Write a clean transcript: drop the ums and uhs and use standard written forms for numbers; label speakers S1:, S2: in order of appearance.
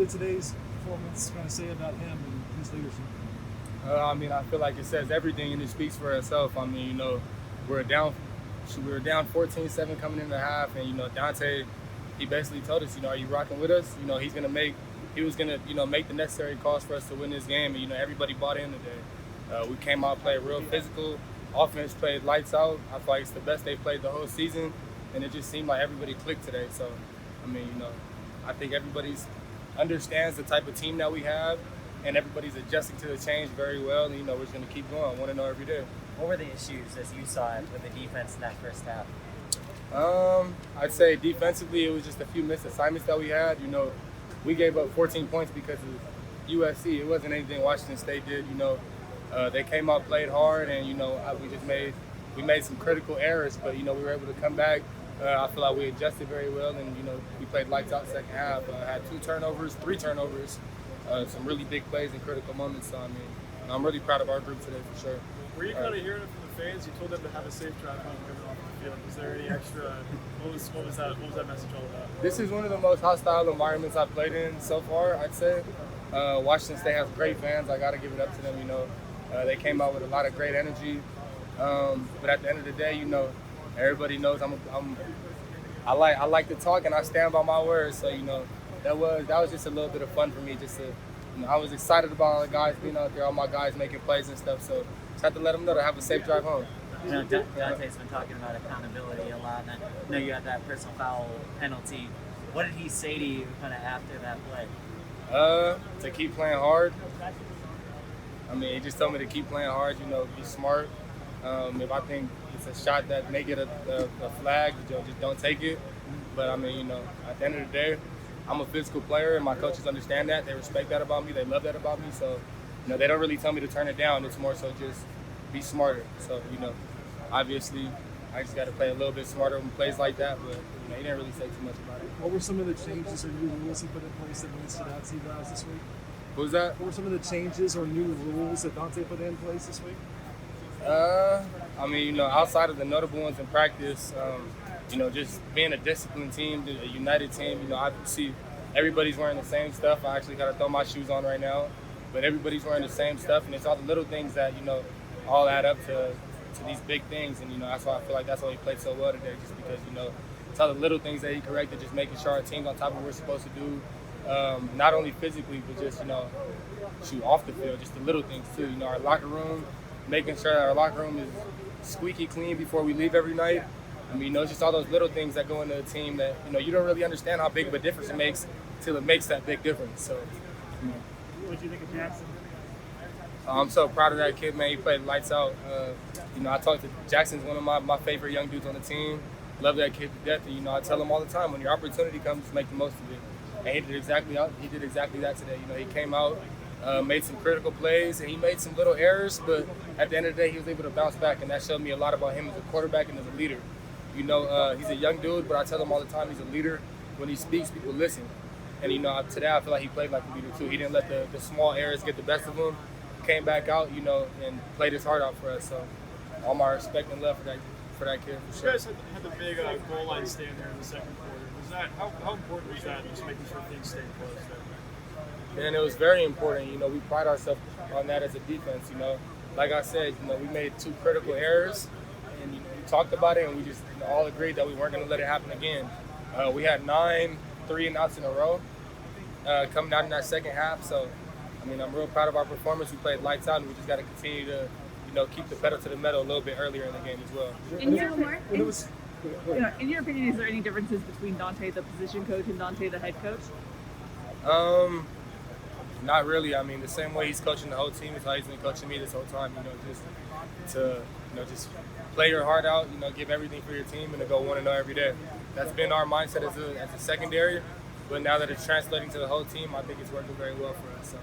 S1: did today's performance kind of say about him and his leadership?
S2: I feel like it says everything and it speaks for itself. We were down 14-7 coming into the half, and Donte, he basically told us, are you rocking with us? He was gonna make the necessary calls for us to win this game, and everybody bought in today. We came out, played real physical. Offense played lights out. I feel like it's the best they played the whole season, and it just seemed like everybody clicked today. So, I think everybody understands the type of team that we have, and everybody's adjusting to the change very well. And we're just gonna keep going. Want to know every day.
S3: What were the issues as you saw it with the defense in that first half?
S2: I'd say defensively, it was just a few missed assignments that we had. We gave up 14 points because of USC. It wasn't anything Washington State did. They came out, played hard, and we made some critical errors, but we were able to come back. I feel like we adjusted very well, and we played lights out second half. Had 3 turnovers, some really big plays in critical moments. So I'm really proud of our group today for sure.
S1: Were you kind of hearing it from the fans? You told them to have a safe drive home coming off the field. Was there any extra? What was that message all about?
S2: This is one of the most hostile environments I've played in so far, I'd say. Washington State has great fans. I got to give it up to them. They came out with a lot of great energy. But at the end of the day, everybody knows I like to talk and I stand by my words. So that was just a little bit of fun for me. I was excited about all the guys being out there, all my guys making plays and stuff. So just have to let them know to have a safe drive home.
S3: Donte's been talking about accountability a lot, and I know you had that personal foul penalty. What did he say to you kind of after that play?
S2: To keep playing hard. He just told me to keep playing hard, be smart. If I think it's a shot that may get a flag, just don't take it. But at the end of the day, I'm a physical player, and my coaches understand that. They respect that about me. They love that about me. So, they don't really tell me to turn it down. It's more so just be smarter. So, obviously, I just got to play a little bit smarter when plays like that. But he didn't really say too much about it.
S1: What were some of the changes or new rules he put in place that really stood out to you guys this week?
S2: What was that?
S1: What were some of the changes or new rules that Donte put in place this week?
S2: Outside of the notable ones in practice, just being a disciplined team, a united team, I see everybody's wearing the same stuff. I actually got to throw my shoes on right now, but everybody's wearing the same stuff, and it's all the little things that, all add up to these big things, and, that's why I feel like that's why he played so well today, just because, it's all the little things that he corrected, just making sure our team's on top of what we're supposed to do, not only physically, but just, shoot off the field, just the little things too, our locker room, making sure that our locker room is squeaky clean before we leave every night. It's just all those little things that go into a team that, you don't really understand how big of a difference it makes until it makes that big difference. So,
S1: What do you think of Jackson?
S2: I'm so proud of that kid, man. He played lights out. I talked to Jackson's one of my favorite young dudes on the team. Love that kid to death. And, I tell him all the time, when your opportunity comes, make the most of it. And he did exactly that today. He came out, made some critical plays, and he made some little errors, but at the end of the day, he was able to bounce back, and that showed me a lot about him as a quarterback and as a leader. He's a young dude, but I tell him all the time he's a leader. When he speaks, people listen. And, today I feel like he played like a leader, too. He didn't let the small errors get the best of him. Came back out, and played his heart out for us. So all my respect and love for that kid, for sure.
S1: You guys had the big goal line stand there in the second quarter. Was that how important was that, just making sure things stayed close there?
S2: And it was very important. We pride ourselves on that as a defense. Like I said, we made 2 critical errors, and we talked about it, and we just all agreed that we weren't going to let it happen again. We had 9 3-and-outs in a row coming out in that second half. So, I'm real proud of our performance. We played lights out, and we just got to continue to, keep the pedal to the metal a little bit earlier in the game as well.
S4: In your opinion, is there any differences between Donte, the position coach, and Donte, the head coach?
S2: Not really. The same way he's coaching the whole team is how he's been coaching me this whole time. Just play your heart out. Give everything for your team and to go 1-0 every day. That's been our mindset as a secondary. But now that it's translating to the whole team, I think it's working very well for us. So.